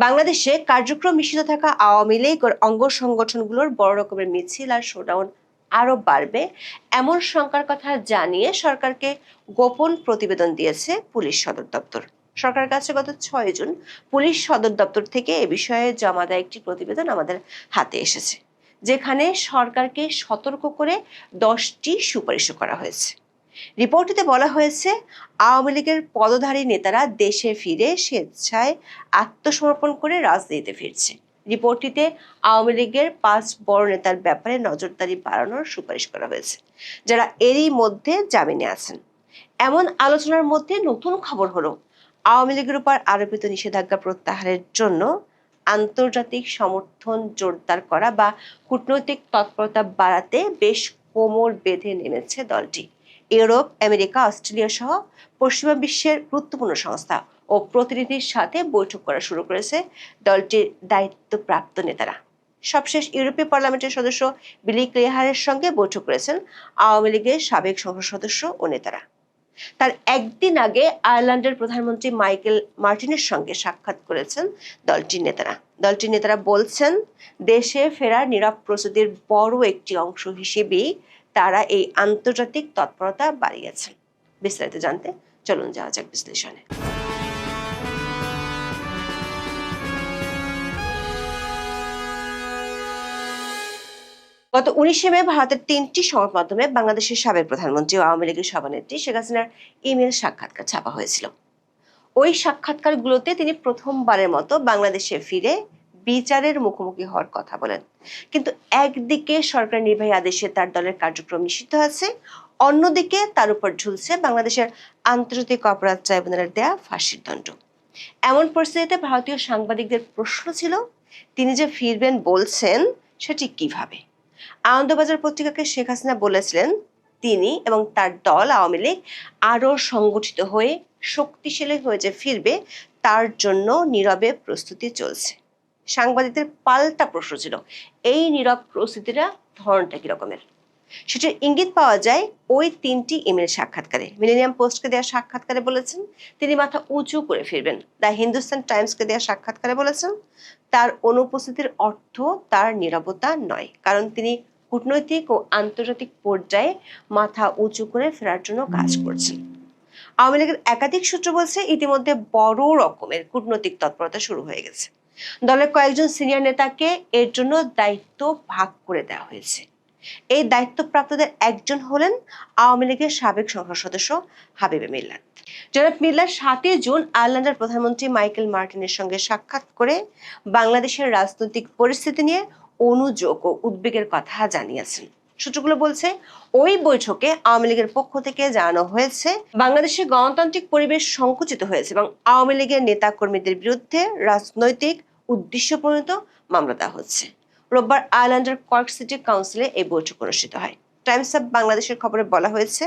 বাংলাদেশে কার্যক্রম নিষিদ্ধ থাকা আওয়ামী লীগ ও অঙ্গ সংগঠনগুলোর বড় রকমের মিছিল আর শোডাউন আরো বাড়বে এমন শঙ্কার কথা জানিয়ে সরকারকে গোপন প্রতিবেদন দিয়েছে পুলিশ সদর দপ্তর। সরকারের কাছে গত 6 জুন পুলিশ সদর দপ্তর থেকে এ বিষয়ে জমা দেওয়া একটি প্রতিবেদন আমাদের হাতে এসেছে, যেখানে সরকারকে সতর্ক করে 10টি সুপারিশ করা হয়েছে। রিপোর্টটিতে বলা হয়েছে, আওয়ামী লীগের পদধারী নেতারা দেশে ফিরে স্বেচ্ছায় আত্মসমর্পণ করে রাজনীতিতে ফিরছে। রিপোর্টটিতে আওয়ামী লীগের 5 বড় নেতার ব্যাপারে নজরদারি বাড়ানোর সুপারিশ করা হয়েছে, যারা এরই মধ্যে জামিনে আছেন। এমন আলোচনার মধ্যে নতুন খবর হলো, আওয়ামী লীগের উপর আরোপিত নিষেধাজ্ঞা প্রত্যাহারের জন্য আন্তর্জাতিক সমর্থন জোরদার করা বা কূটনৈতিক তৎপরতা বাড়াতে বেশ কোমর বেঁধে নেমেছে দলটি। ইউরোপ, আমেরিকা, অস্ট্রেলিয়া সহ পশ্চিমা বিশ্বের গুরুত্বপূর্ণ সংস্থা ও প্রতিনিধির সাথে বৈঠক করা শুরু করেছে দলটির দায়িত্বপ্রাপ্ত নেতারা। সবশেষ ইউরোপীয় পার্লামেন্টের সদস্য বিলি ক্লেহারের সঙ্গে বৈঠক করেছেন আওয়ামী লীগের সাবেক সংসদ সদস্য ও নেতারা। তার একদিন আগে আয়ারল্যান্ডের প্রধানমন্ত্রী মাইকেল মার্টিনের সঙ্গে সাক্ষাৎ করেছেন দলটির নেতারা বলছেন, দেশে ফেরার নীরব প্রস্তুতির বড় একটি অংশ হিসেবেই তারা এই আন্তর্জাতিক তৎপরতা বাড়িয়েছেন। বিস্তারিত জানতে চলুন যাওয়া যাক বিশ্লেষণে। গত 19 মে ভারতের 3টি সংবাদ মাধ্যমে বাংলাদেশের সাবেক প্রধানমন্ত্রী ও আওয়ামী লীগের সভানেত্রী শেখ হাসিনার ইমেল সাক্ষাৎকার ছাপা হয়েছিল। ওই সাক্ষাৎকারগুলোতে তিনি প্রথমবারের মতো বাংলাদেশে ফিরে বিচারের মুখোমুখি হওয়ার কথা বলেন। কিন্তু একদিকে সরকার নির্বাহী আদেশে তার দলের কার্যক্রম নিষিদ্ধ আছে, অন্যদিকে তার উপর ঝুলছে বাংলাদেশের আন্তর্জাতিক অপরাধ ট্রাইব্যুনালের দেয়া ফাঁসির দণ্ড। এমন পরিস্থিতিতে ভারতীয় সাংবাদিকদের প্রশ্ন ছিল, তিনি যে ফিরবেন বলছেন সেটি কিভাবে? আনন্দবাজার পত্রিকাকে শেখ হাসিনা বলেছিলেন, তিনি এবং তার দল আওয়ামী লীগ আরো সংগঠিত হয়ে শক্তিশালী হয়ে যে ফিরবে তার জন্য নীরবে প্রস্তুতি চলছে। সাংবাদিকদের পাল্টা প্রশ্ন ছিল, এই নীরব প্রস্তুতিটা ধরনটা কি রকমের? সেটির ইঙ্গিত পাওয়া যায় ওই 3টি ইমেল সাক্ষাৎকারে। মিলেনিয়াম পোস্টকে দেওয়া সাক্ষাৎকারে বলেছেন তিনি মাথা উঁচু করে ফিরবেন। দ্য হিন্দুস্তান টাইমসকে দেওয়া সাক্ষাৎকারে বলেছেন তার অনুপস্থিতির অর্থ তার নীরবতা নয়, কারণ তিনি কূটনৈতিক ও আন্তর্জাতিক পর্যায়ে মাথা উঁচু করে ফেরার জন্য কাজ করছেন। আওয়ামী লীগের একাধিক সূত্র বলছে, ইতিমধ্যে বড় রকমের কূটনৈতিক তৎপরতা শুরু হয়ে গেছে। দলের কয়েকজন সিনিয়র নেতাকে এর জন্য দায়িত্ব ভাগ করে দেওয়া হয়েছে। এই দায়িত্বপ্রাপ্তদের একজন হলেন আওয়ামী লীগের সাবেক সংসদ সদস্য হাবিবে মিল্লাত। জনাব মিল্লাত 7 জুন আয়ারল্যান্ডের প্রধানমন্ত্রী মাইকেল মার্টিনের সঙ্গে সাক্ষাৎ করে বাংলাদেশের রাজনৈতিক পরিস্থিতি নিয়ে অনুযোগ ও উদ্বেগের কথা জানিয়েছেন। সূত্রগুলো বলছে, ওই বৈঠকে আওয়ামী লীগের পক্ষ থেকে জানানো হয়েছে বাংলাদেশের গণতান্ত্রিক পরিবেশ সংকুচিত হয়েছে এবং আওয়ামী লীগের নেতা কর্মীদের বিরুদ্ধে রাজনৈতিক উদ্দেশ্যপ্রণীত মামলা দেওয়া হচ্ছে। রোববার আয়ারল্যান্ডের কর্ক সিটি কাউন্সিলে এই বৈঠক অনুষ্ঠিত হয়। টাইমস অব বাংলাদেশের খবরে বলা হয়েছে,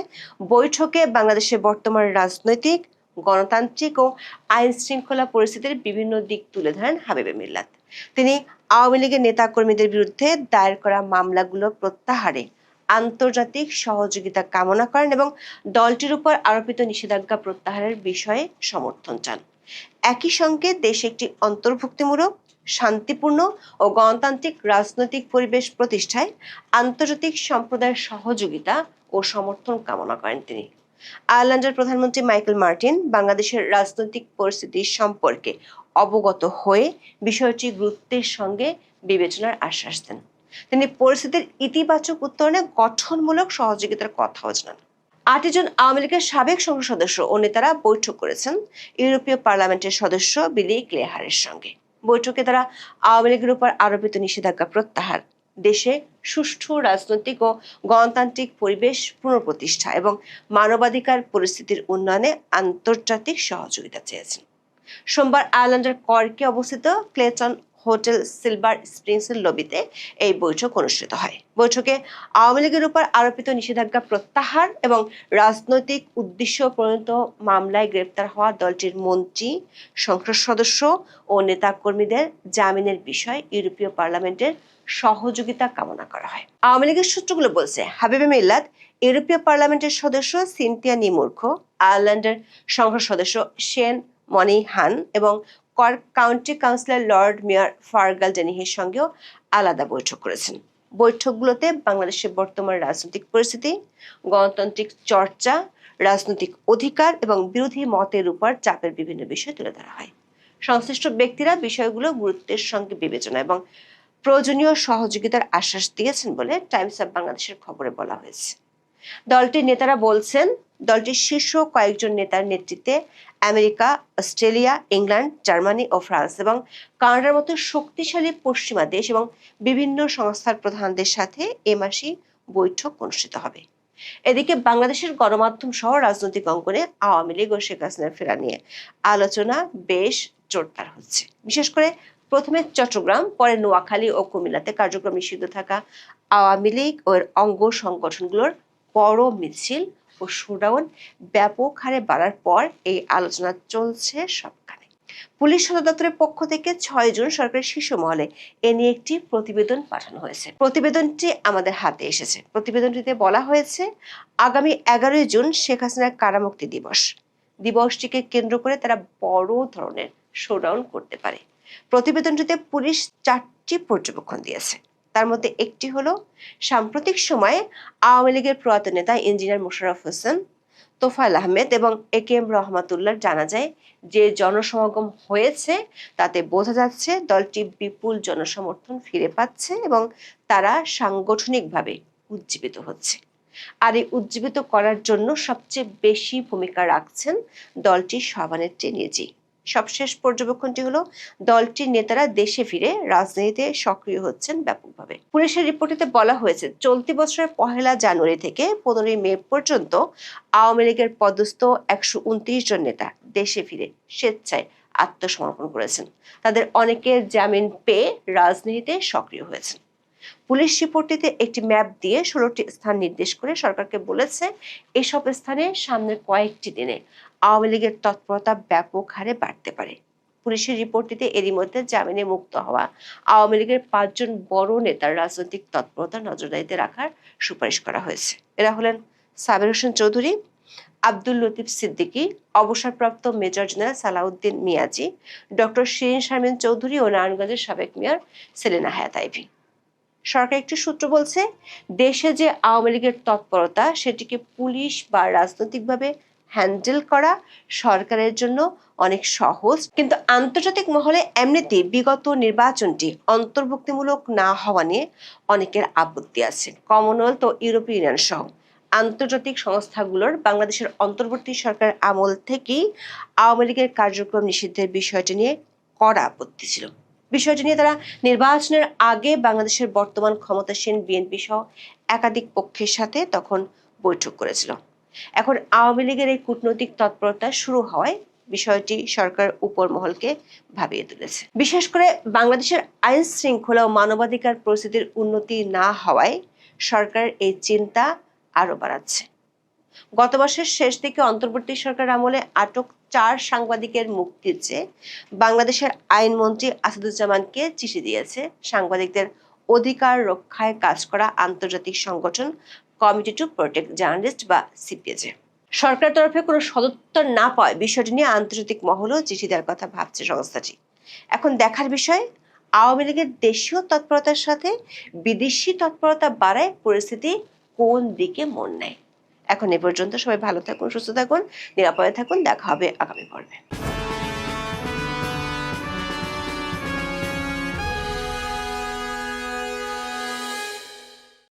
বৈঠকে বাংলাদেশের বর্তমান রাজনৈতিক, গণতান্ত্রিক ও আইন শৃঙ্খলা পরিস্থিতির বিভিন্ন দিক তুলে ধরেন হাবিবে মিল্লাত। তিনি আওয়ামী লীগের নেতা কর্মীদের বিরুদ্ধে দায়ের করা মামলাগুলো প্রত্যাহারে আন্তর্জাতিক সহযোগিতা কামনা করেন এবং দলটির উপর আরোপিত নিষেধাজ্ঞা প্রত্যাহারের বিষয়ে সমর্থন চান। একই সঙ্গে দেশে একটি অন্তর্ভুক্তিমূলক, শান্তিপূর্ণ ও গণতান্ত্রিক রাজনৈতিক পরিবেশ প্রতিষ্ঠায় আন্তর্জাতিক সম্প্রদায়ের সহযোগিতা ও সমর্থন কামনা করেন তিনি। আয়ারল্যান্ডের প্রধানমন্ত্রী মাইকেল মার্টিন বাংলাদেশের রাজনৈতিক পরিস্থিতি সম্পর্কে অবগত হয়ে বিষয়টি গুরুত্বের সঙ্গে বিবেচনার আশ্বাস দেন। তিনি পরিস্থিতির ইতিবাচক উত্তরণে গঠনমূলক সহযোগিতার কথাও জানান। 8 জন আওয়ামী লীগের সাবেক সংসদ সদস্য ও নেতারা বৈঠক করেছেন ইউরোপীয় পার্লামেন্টের সদস্য বিলি ক্লেহারের সঙ্গে। বৈঠকে তারা আওয়ামী লীগের উপর আরোপিত নিষেধাজ্ঞা প্রত্যাহার, দেশে সুষ্ঠু রাজনৈতিক ও গণতান্ত্রিক পরিবেশ পুনঃপ্রতিষ্ঠা এবং মানবাধিকার পরিস্থিতির উন্নয়নে আন্তর্জাতিক সহযোগিতা চেয়েছেন। সোমবার আয়ারল্যান্ডের কর্কে অবস্থিত ক্লেটন হোটেল সিলভার স্প্রিংসের লবিতে এই বৈঠক অনুষ্ঠিত হয়। বৈঠকে আওয়ামী লীগের উপর আরোপিত নিষেধাজ্ঞা প্রত্যাহার এবং রাজনৈতিক উদ্দেশ্য প্রণীত মামলায় গ্রেপ্তার হওয়া দলটির মন্ত্রী, সংসদ সদস্য ও নেতাকর্মীদের জামিনের বিষয়ে ইউরোপীয় পার্লামেন্টের সহযোগিতা কামনা করা হয়। আওয়ামী লীগের সূত্রগুলো বলছে, হাবিবে মিল্লাত ইউরোপীয় পার্লামেন্টের সদস্য সিনথিয়া নিমুর্খ, আয়ারল্যান্ডের সংসদ সদস্য শেন মনিহান এবং Cork County councillor Lord Mayor Fergal ডেনিহির সঙ্গেও আলাদা বৈঠক করেছেন। বৈঠকগুলোতে বাংলাদেশের বর্তমান রাজনৈতিক পরিস্থিতি, গণতান্ত্রিক চর্চা, রাজনৈতিক অধিকার এবং বিরোধী মতের উপর চাপের বিভিন্ন বিষয় তুলে ধরা হয়। সংশ্লিষ্ট ব্যক্তিরা বিষয়গুলো গুরুত্বের সঙ্গে বিবেচনা এবং প্রয়োজনীয় সহযোগিতার আশ্বাস দিয়েছেন বলে টাইমস অব বাংলাদেশের খবরে বলা হয়েছে। দলটির নেতারা বলছেন, দলটির শীর্ষ কয়েকজন নেতার নেতৃত্বে আমেরিকা, অস্ট্রেলিয়া, ইংল্যান্ড, জার্মানি ও ফ্রান্স এবং কানাডার মতো শক্তিশালী পশ্চিমা দেশ এবং বিভিন্ন সংস্থার প্রধানদের সাথে এ মাসেই বৈঠক অনুষ্ঠিত হবে। এদিকে বাংলাদেশের গণমাধ্যম সহ রাজনৈতিক অঙ্গনে আওয়ামী লীগ ও শেখ হাসিনার ফেরা নিয়ে আলোচনা বেশ জোরদার হচ্ছে। বিশেষ করে প্রথমে চট্টগ্রাম, পরে নোয়াখালী ও কুমিল্লাতে কার্যক্রম নিষিদ্ধ থাকা আওয়ামী লীগ ও এর অঙ্গ সংগঠনগুলোর বড় মিছিল ও শোডাউন ব্যাপক হারে বাড়ার পর এই আলোচনা চলছে সবখানে। পুলিশ সদর দপ্তরের পক্ষ থেকে 6 জুন সরকারের শীর্ষ মহলে এ নিয়ে একটি প্রতিবেদন পাঠানো হয়েছে। প্রতিবেদনটি আমাদের হাতে এসেছে। প্রতিবেদনটিতে বলা হয়েছে, আগামী 11 জুন শেখ হাসিনার কারামুক্তি দিবস। দিবসটিকে কেন্দ্র করে তারা বড় ধরনের শোডাউন করতে পারে। প্রতিবেদনটিতে পুলিশ 4টি পর্যবেক্ষণ দিয়েছে। তার মধ্যে একটি হলো, সাম্প্রতিক সময়ে আওয়ামী লীগের প্রয়াত নেতা ইঞ্জিনিয়ার মোশাররফ হোসেন, তোফায়েল আহমেদ এবং একেএম রহমাতুল্লাহর জানাজায় যে জনসমাগম হয়েছে তাতে বোঝা যাচ্ছে দলটি বিপুল জনসমর্থন ফিরে পাচ্ছে এবং তারা সাংগঠনিকভাবে উজ্জীবিত হচ্ছে। আর এই উজ্জীবিত করার জন্য সবচেয়ে বেশি ভূমিকা রাখছেন দলটির সভানেত্রী নিজেই। সবশেষ পর্যবেক্ষণটি হলো, দলটির নেতারা দেশে ফিরে রাজনীতিতে সক্রিয় হচ্ছেন ব্যাপকভাবে। পুলিশের রিপোর্টে বলা হয়েছে, চলতি বছরের 1 জানুয়ারি থেকে 15 মে পর্যন্ত আওয়ামী লীগের পদস্থ 129 জন নেতা দেশে ফিরে স্বেচ্ছায় আত্মসমর্পণ করেছেন। তাদের অনেকের জামিন পেয়ে রাজনীতিতে সক্রিয় হয়েছেন। পুলিশ রিপোর্টটিতে একটি ম্যাপ দিয়ে 16টি স্থান নির্দেশ করে সরকারকে বলেছে, এসব স্থানে সামনের কয়েকটি দিনে আওয়ামী লীগের তৎপরতা ব্যাপক হারে বাড়তে পারে। পুলিশের রিপোর্টটিতে এরই মধ্যে জামিনে মুক্ত হওয়া আওয়ামী লীগের 5 জন বড় নেতার রাজনৈতিক তৎপরতা নজরদারিতে রাখার সুপারিশ করা হয়েছে। এরা হলেন সাবের হোসেন চৌধুরী, আব্দুল লতিফ সিদ্দিকী, অবসরপ্রাপ্ত major general Salauddin Miaji, doctor Shirin Sharmin Chowdhury ও নারায়ণগঞ্জের সাবেক মেয়র সেলিনা হায়াত আইভী। সরকার একটি সূত্র বলছে, দেশে যে আওয়ামী লীগের তৎপরতা সেটিকে পুলিশ বা রাজনৈতিকভাবে হ্যান্ডেল করা সরকারের জন্য অনেক সহজ, কিন্তু আন্তর্জাতিক মহলে এমনিতেই বিগত নির্বাচনটি অন্তর্ভুক্তিমূলক না হওয়া নিয়ে অনেকের আপত্তি আছে। কমনওয়েলথ ও ইউরোপীয় ইউনিয়ন সহ আন্তর্জাতিক সংস্থাগুলোর বাংলাদেশের অন্তর্বর্তী সরকার আমল থেকেই আওয়ামী লীগের কার্যক্রম নিষিদ্ধের বিষয়টি নিয়ে কড়া আপত্তি ছিল। বিষয়টি নিয়ে তারা নির্বাচনের আগে বাংলাদেশের বর্তমান ক্ষমতাসীন বিএনপি সহ একাধিক পক্ষের সাথে তখন বৈঠক করেছিল। এখন আওয়ামী লীগের এই কূটনৈতিক তৎপরতা শুরু হওয়ায় বিষয়টি সরকার উপর মহলকে ভাবিয়ে তুলেছে। বিশেষ করে বাংলাদেশের আইন শৃঙ্খলা ও মানবাধিকার পরিস্থিতির উন্নতি না হওয়ায় সরকার এই চিন্তা আরো বাড়াচ্ছে। গত মাসের শেষ দিকে অন্তর্বর্তী সরকার আমলে আটক 4 সাংবাদিকের মুক্তির চেয়ে বাংলাদেশের আইনমন্ত্রী আসাদুজ্জামানকে চিঠি দিয়েছে সাংবাদিকদের অধিকার রক্ষায় কাজ করা আন্তর্জাতিক সংগঠন কমিটি টু প্রোটেক্ট জার্নালিস্ট বা সিপিজে। সরকারের তরফে কোনো সদুত্তর না পাওয়ায় বিষয়টি নিয়ে আন্তর্জাতিক মহলেও চিঠি দেওয়ার কথা ভাবছে সংস্থাটি। এখন দেখার বিষয়, আওয়ামী লীগের দেশীয় তৎপরতার সাথে বিদেশি তৎপরতা বাড়ায় পরিস্থিতি কোন দিকে মন নেয়। এখন এ পর্যন্ত। সবাই ভালো থাকুন, সুস্থ থাকুন, নিরাপদে থাকুন। দেখা হবে আগামী পর্বে।